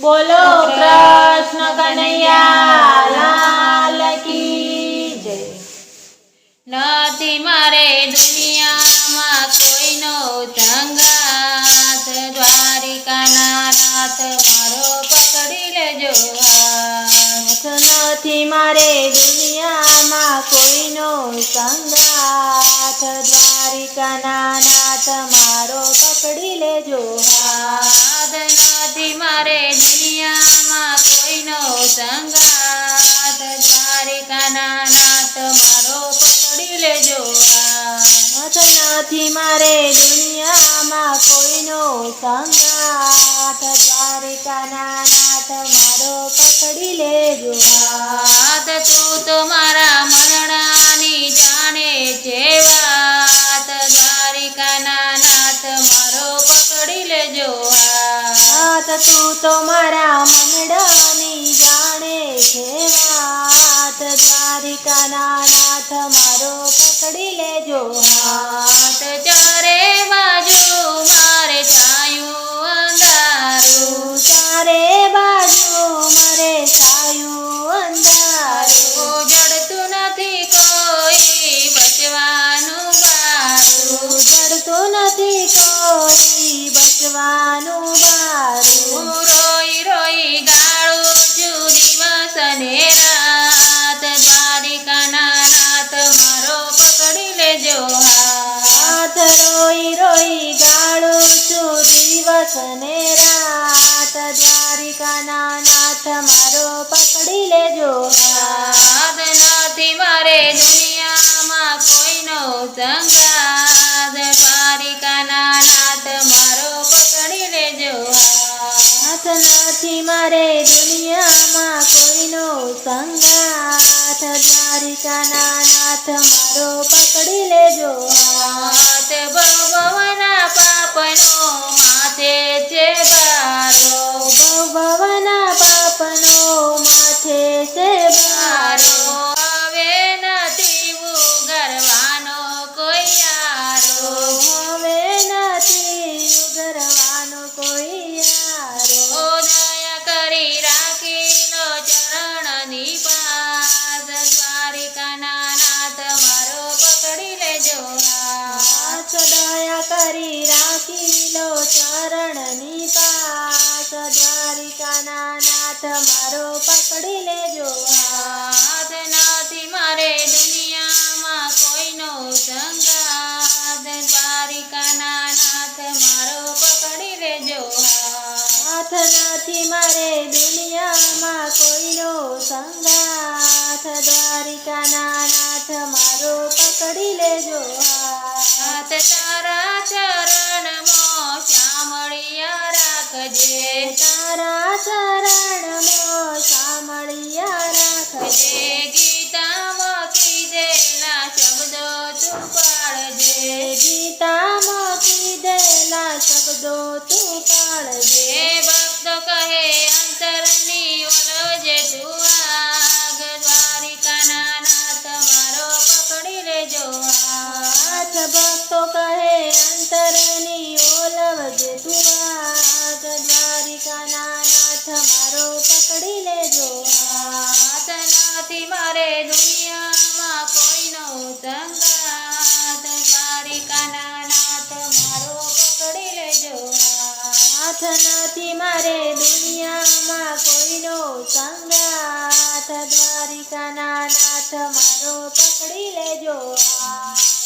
બોલો કૃષ્ણ કનૈયા લાલ કી જય। નથી મારે દુનિયામાં કોઈનો સંગાત, દ્વારિકાના નાથ મારો પકડી લેજો હાથ। નથી મારે દુનિયામાં કોઈનો સંગાત, દ્વારિકાના નાથ મારો પકડી લેજો હાથ। નથી મારે દુનિયામાં કોઈનો સંગાત, દ્વારિકાના નાથ મારો પકડી લેજો હાથ। નથી મારે દુનિયામાં કોઈનો સંગાત, દ્વારિકાના નાથ મારો પકડી લેજો હાથ। તું તો મારા મરણાની જાણે છે વાત, દ્વારિકાના નાથ મારો પકડી લેજો હાથ। તું તો મારા મનડાની જાણે છે વાત, દ્વારિકાના નાથ મારો પકડી લેજો હાથ। ચારે બાજુ મારે છાયું અંધારું, ચારે બાજુ મારે છાયું અંધારું, જડતું નથી કોઈ બચવાનું બારું, જડતું નથી કોઈ બચવાનું બારું। રોઈ રોઈ ગાળું છું દિવસ ને રાત, દ્વારિકાના નાથ મારો પકડી લેજો હાથ। રોઈ રોઈ ગાળું છું દિવસ ને રાત, દ્વારિકાના નાથ મારો પકડી લેજો હાથ। નથી મારે દુનિયામાં કોઈનો સંગાત, દ્વારિકાના નાથ મારો પકડી લેજો હાથ। નથી મારે દુનિયામાં કોઈનો સંગાત, દ્વારિકાના નાથ મારો પકડી લેજો હાથ। ભવના પાપનો માથે છે બારો, ભવના પાપનો માથે છે બારો, હવે નથી ઉગરવાનો કોઈ યારો, હવે નથી ઉગરવાનો કોઈ યારો। દયા કરી રાખી લો ચરણની પાસ, દ્વારિકાના નાથ મારો પકડી લેજો હાથ। દયા કરી રાખી લો ચરણની પાસ, દ્વારિકાના નાથ મારો પકડી લેજો હાથ। નથી મારે દુનિયામાં કોઈનો સંગાત, દ્વારિકાના નાથ મારો પકડી લેજો હાથ। નથી મારે દુનિયામાં કોઈનો સંગાત, દ્વારિકાના નાથ મારો પકડી લેજો હાથ। તારા ચરણમાં શામળિયા રાખજે, તારા ચરણમાં સામળિયા રાખજે, ગીતામાં કીધેલા શબ્દો તું પાળજે, ગીતામાં કીધેલા શબ્દો તું પાળજે। ભક્તો કહે અંતરની ઓલવજે તું આગ, દ્વારિકાના નાથ મારો પકડી લેજો હાથ। ભક્તો કહે અંતરની ઓલવજે તું આગ, દ્વારિકાના નાથ મારો પકડી લેજો હાથ। નથી મારે દુનિયામાં કોઈનો સંગાત, દ્વારિકાના નાથ મારો પકડી લેજો હાથ। નથી મારે દુનિયામાં કોઈનો સંગાત, દ્વારિકાના નાથ મારો પકડી લેજો હાથ।